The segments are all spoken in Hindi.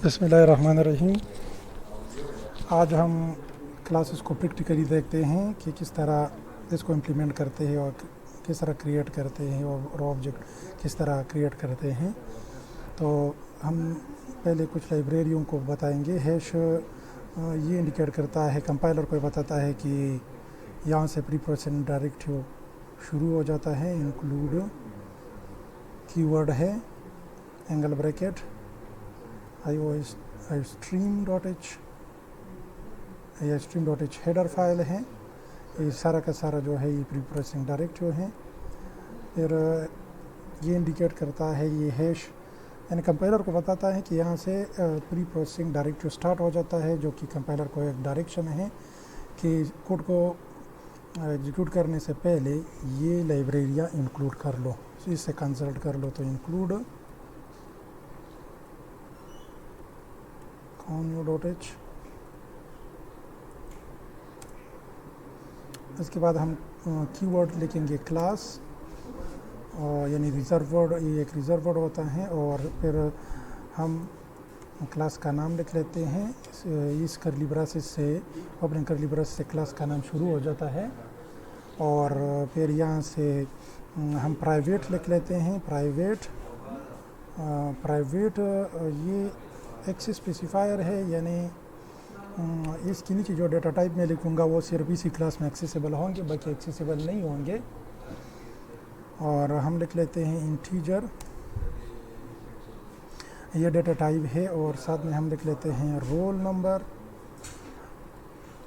बिस्मिल्लाहिर्रहमानिर्रहीम। आज हम क्लासेस को प्रैक्टिकली देखते हैं कि किस तरह इसको इम्प्लीमेंट करते हैं और किस तरह क्रिएट करते हैं और ऑब्जेक्ट किस तरह क्रिएट करते हैं। तो हम पहले कुछ लाइब्रेरियों को बताएंगे। हैश ये इंडिकेट करता है, कंपाइलर को बताता है कि यहाँ से प्री प्रोसेसिंग डायरेक्टिव शुरू हो जाता है। इंक्लूड कीवर्ड है, एंगल ब्रैकेट, iostream.h, यह stream.h हेडर फाइल है। ये सारा का सारा जो है ये प्री प्रोसेसिंग डायरेक्टिव है। फिर ये इंडिकेट करता है, ये हैश यानी कंपाइलर को बताता है कि यहाँ से प्री प्रोसेसिंग डायरेक्टिव स्टार्ट हो जाता है, जो कि कंपाइलर को एक डायरेक्शन है कि कोड को एग्जीक्यूट करने से पहले ये लाइब्रेरियाँ इंक्लूड कर लो, इससे कंसल्ट कर लो। तो इंक्लूड conio.h। इसके बाद हम कीवर्ड लिखेंगे क्लास, यानी रिजर्व वर्ड, ये एक रिजर्व वर्ड होता है। और फिर हम क्लास का नाम लिख लेते हैं। इस कर्ली ब्रेसेस से, ओपनिंग कर्ली ब्रेस से क्लास का नाम शुरू हो जाता है। और फिर यहाँ से हम प्राइवेट लिख लेते हैं। प्राइवेट ये एक्स स्पेसिफायर है, यानी इसके नीचे जो डेटा टाइप में लिखूँगा वो सिर्फ इसी क्लास में एक्सेसिबल होंगे, बाकी एक्सेसिबल नहीं होंगे। और हम लिख लेते हैं इंटीजर, ये डेटा टाइप है। और साथ में हम लिख लेते हैं रोल नंबर,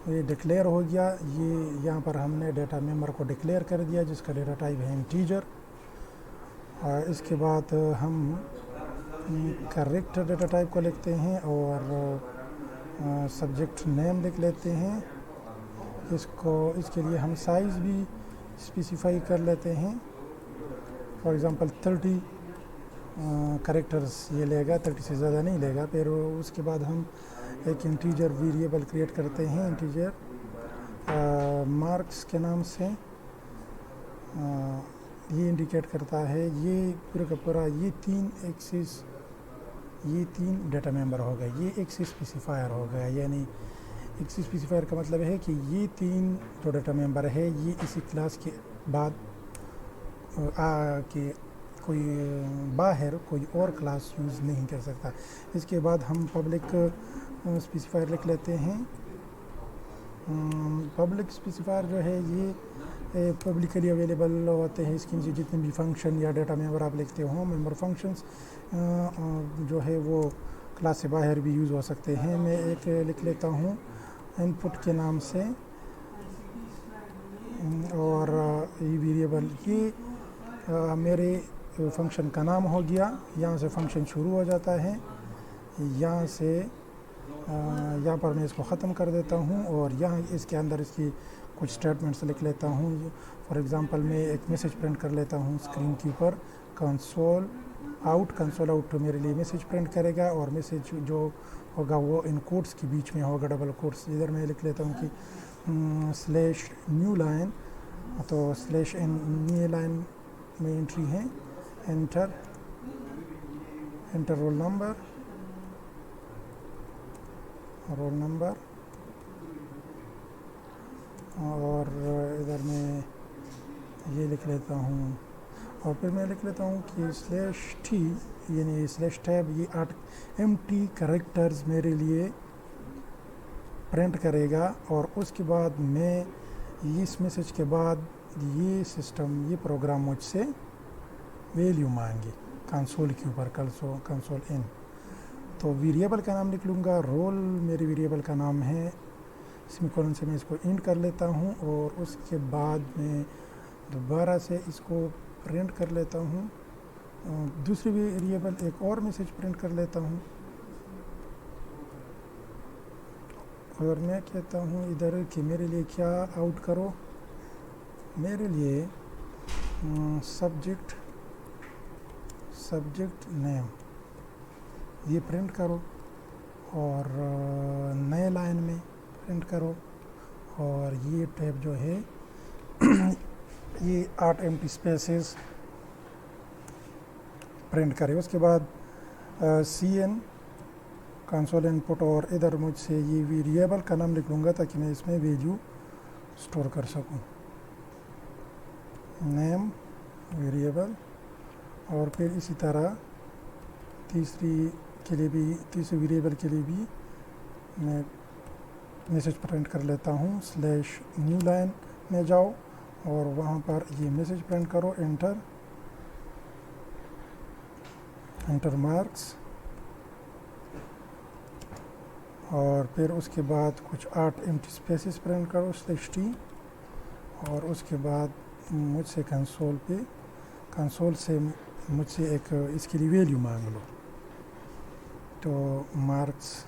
ये डिक्लेयर हो गया। ये यहाँ पर हमने डेटा मेंबर को डिक्लेयर कर दिया जिसका डेटा टाइप है इंटीजर। और इसके बाद हम करेक्ट डेटा टाइप को लिखते हैं और सब्जेक्ट नेम लिख लेते हैं। इसके लिए हम साइज़ भी स्पेसिफाई कर लेते हैं। फॉर एग्ज़ाम्पल 30 कैरेक्टर्स ये लेगा, 30 से ज़्यादा नहीं लेगा। फिर उसके बाद हम एक इंटीजर वेरिएबल क्रिएट करते हैं, इंटीजर मार्क्स के नाम से। ये इंडिकेट करता है, ये पूरा का पूरा ये तीन डेटा मेंबर हो गए, ये एक्स स्पेसिफायर हो गया। यानी एक्स स्पेसिफायर का मतलब है कि ये तीन जो डेटा मेंबर है ये इसी क्लास के बाद कि कोई बाहर कोई और क्लास यूज़ नहीं कर सकता। इसके बाद हम पब्लिक स्पेसिफायर लिख लेते हैं। पब्लिक स्पेसिफायर जो है ये पब्लिकली अवेलेबल होते हैं। इसके नीचे जितने भी फंक्शन या डेटा मेंबर आप लिखते हो, मेंबर फंक्शंस जो है वो क्लास से बाहर भी यूज़ हो सकते हैं। मैं एक लिख लेता हूँ इनपुट के नाम से, और ये वेरिएबल ये मेरे फंक्शन का नाम हो गया। यहाँ से फंक्शन शुरू हो जाता है, यहाँ से यहाँ पर मैं इसको ख़त्म कर देता हूँ। और यहाँ इसके अंदर इसकी कुछ स्टेटमेंट्स लिख लेता हूँ। फॉर एग्ज़ाम्पल मैं एक मैसेज प्रिंट कर लेता हूँ स्क्रीन के ऊपर, कंसोल आउट मेरे लिए मैसेज प्रिंट करेगा। और मैसेज जो होगा वो इन कोट्स के बीच में होगा, डबल कोट्स। इधर मैं लिख लेता हूँ कि स्लैश न्यू लाइन, तो स्लैश न्यू लाइन में एंट्री है, एंटर रोल नंबर, और इधर मैं ये लिख लेता हूँ। और फिर मैं लिख लेता हूँ कि स्लैश टी यानी स्लैश टैब, ये 8 एम्प्टी कैरेक्टर्स मेरे लिए प्रिंट करेगा। और उसके बाद मैं इस मैसेज के बाद ये सिस्टम, ये प्रोग्राम मुझसे वैल्यू मांगे कंसोल के ऊपर, कंसोल इन। तो वेरिएबल का नाम लिख लूँगा, रोल मेरे वेरिएबल का नाम है। सेमीकोलन से मैं इसको इंट कर लेता हूँ। और उसके बाद मैं दोबारा से इसको प्रिंट कर लेता हूँ, दूसरी वेरिएबल एक और मैसेज प्रिंट कर लेता हूँ। और मैं कहता हूँ इधर कि मेरे लिए क्या आउट करो, मेरे लिए सब्जेक्ट नेम ये प्रिंट करो, और नए लाइन में प्रिंट करो। और ये टैब जो है ये 8 एम्प्टी स्पेसेस प्रिंट करें। उसके बाद CN कंसोल इनपुट, और इधर मुझसे ये वेरिएबल का नाम लिख लूँगा ताकि मैं इसमें वैल्यू स्टोर कर सकूँ। नेम वेरिएबल, और फिर इसी तरह तीसरी वेरिएबल के लिए भी मैं मैसेज प्रिंट कर लेता हूँ। स्लैश न्यू लाइन में जाओ और वहाँ पर ये मैसेज प्रिंट करो, एंटर मार्क्स, और फिर उसके बाद कुछ 8 एम्प्टी स्पेसेस प्रिंट करो स्लैश टी, और उसके बाद मुझसे कंसोल से मुझसे एक इसके लिए वैल्यू मांग लो। तो मार्क्स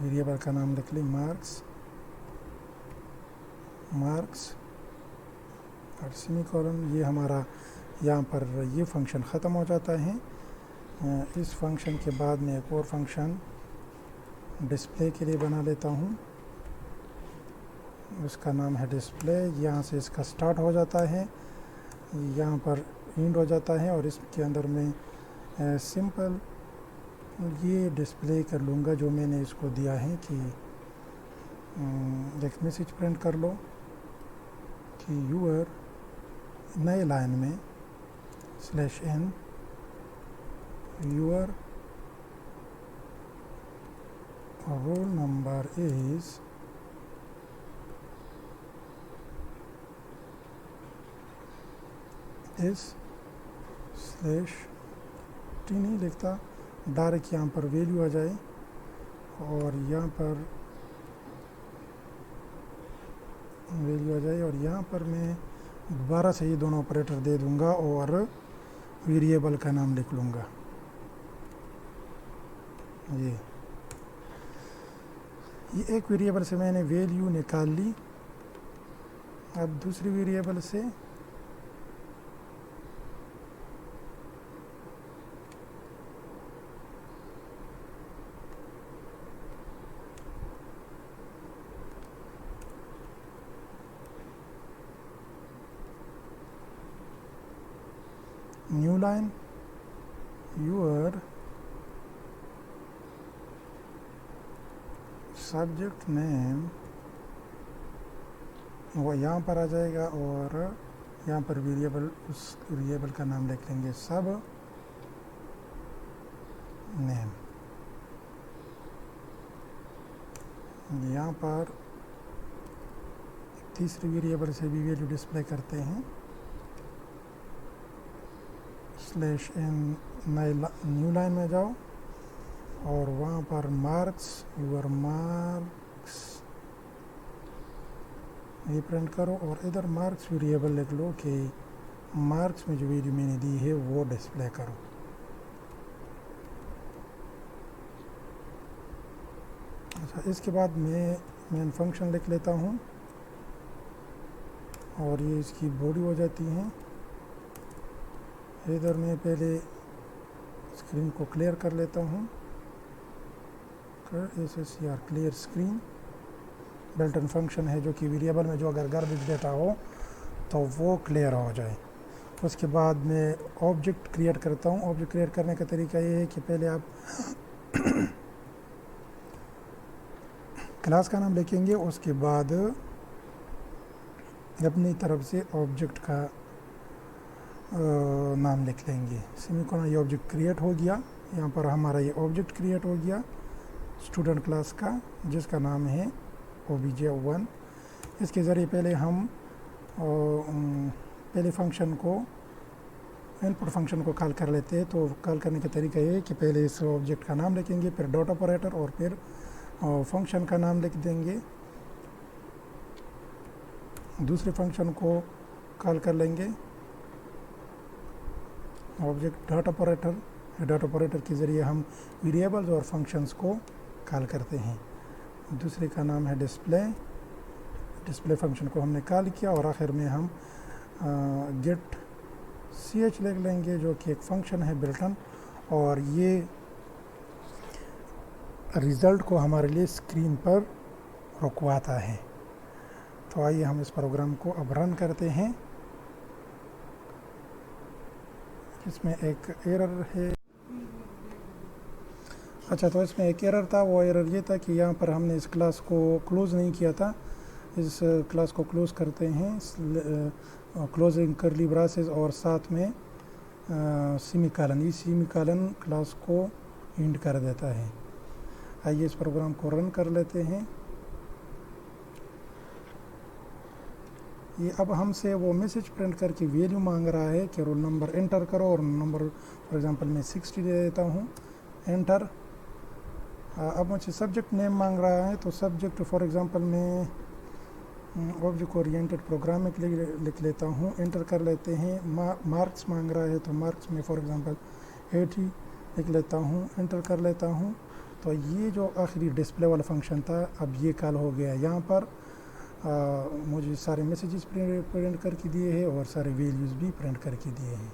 वेरिएबल का नाम लिख लें, मार्क्स और सेमीकोलन। ये हमारा यहाँ पर ये फंक्शन ख़त्म हो जाता है। इस फंक्शन के बाद में एक और फंक्शन डिस्प्ले के लिए बना लेता हूँ, उसका नाम है डिस्प्ले। यहाँ से इसका स्टार्ट हो जाता है, यहाँ पर एंड हो जाता है, और इसके अंदर में सिंपल ये डिस्प्ले कर लूँगा जो मैंने इसको दिया है कि एक मैसेज प्रिंट कर लो कि यूर नए लाइन में slash n your roll number is slash T नहीं लिखता, डायरेक्ट यहाँ पर वैल्यू आ जाए, और यहाँ पर वैल्यू आ जाए, और यहाँ पर मैं दोबारा से ये दोनों ऑपरेटर दे दूँगा और वेरिएबल का नाम लिख लूँगा। ये एक वेरिएबल से मैंने वैल्यू निकाल ली। अब दूसरी वेरिएबल से new line your subject name, वो यहाँ पर आ जाएगा, और यहाँ पर वेरिएबल, उस वेरिएबल का नाम लिख लेंगे सब नेम। यहाँ पर तीसरी वेरिएबल से भी वैल्यू डिस्प्ले करते हैं, स्लैश n न्यू लाइन में जाओ और वहाँ पर मार्क्स यूर मार्क्स ये प्रिंट करो, और इधर मार्क्स वेरिएबल लिख लो कि मार्क्स में जो वैल्यू मैंने दी है वो डिस्प्ले करो। अच्छा, इसके बाद मैं मेन फंक्शन लिख लेता हूँ, और ये इसकी बॉडी हो जाती है। इधर मैं पहले स्क्रीन को क्लियर कर लेता हूँ, clear screen built in function है जो कि वेरिएबल में जो अगर गार्बेज डेटा हो तो वो क्लियर हो जाए। उसके बाद मैं ऑब्जेक्ट क्रिएट करता हूँ। ऑब्जेक्ट क्रिएट करने का तरीका ये है कि पहले आप क्लास का नाम लिखेंगे, उसके बाद अपनी तरफ से ऑब्जेक्ट का नाम लिख लेंगे। सेमीकोलन, ये ऑब्जेक्ट क्रिएट हो गया। यहाँ पर हमारा ये ऑब्जेक्ट क्रिएट हो गया स्टूडेंट क्लास का, जिसका नाम है obj1। इसके ज़रिए पहले हम पहले फंक्शन को इनपुट फंक्शन को कॉल कर लेते हैं। तो कॉल करने का तरीका ये है कि पहले इस ऑब्जेक्ट का नाम लिखेंगे, फिर डॉट ऑपरेटर, और फिर फंक्शन का नाम लिख देंगे। दूसरे फंक्शन को कॉल कर लेंगे ऑब्जेक्ट डॉट ऑपरेटर के ज़रिए हम वेरिएबल्स और फंक्शंस को कॉल करते हैं। दूसरे का नाम है डिस्प्ले फंक्शन को हमने कॉल किया, और आखिर में हम गेट ch लिख लेंगे जो कि एक फंक्शन है बिल्टन, और ये रिज़ल्ट को हमारे लिए स्क्रीन पर रुकवाता है। तो आइए हम इस प्रोग्राम को अब रन करते हैं। इसमें एक एरर है। अच्छा, तो इसमें एक एरर था, वो एरर ये था कि यहाँ पर हमने इस क्लास को क्लोज़ नहीं किया था। इस क्लास को क्लोज़ करते हैं, क्लोजिंग करली ब्रासेस और साथ में सेमीकोलन, ये सेमीकोलन क्लास को एंड कर देता है। आइए इस प्रोग्राम को रन कर लेते हैं। ये अब हमसे वो मैसेज प्रिंट करके वैल्यू मांग रहा है कि रोल नंबर एंटर करो, और नंबर फॉर एग्जांपल मैं 60 दे देता हूँ, एंटर। अब मुझे सब्जेक्ट नेम मांग रहा है, तो सब्जेक्ट फॉर एग्जांपल मैं ऑब्जेक्ट ओरिएंटेड प्रोग्रामिंग के लिए लिख लेता हूँ, एंटर कर लेते हैं। मार्क्स मांग रहा है, तो मार्क्स में फॉर एग्जांपल 80 लिख लेता हूँ, एंटर कर लेता हूँ। तो ये जो आखिरी डिस्प्ले वाला फंक्शन था, अब ये कॉल हो गया। यहाँ पर मुझे सारे मैसेजेस प्रिंट करके दिए हैं और सारे वैल्यूज़ भी प्रिंट करके दिए हैं।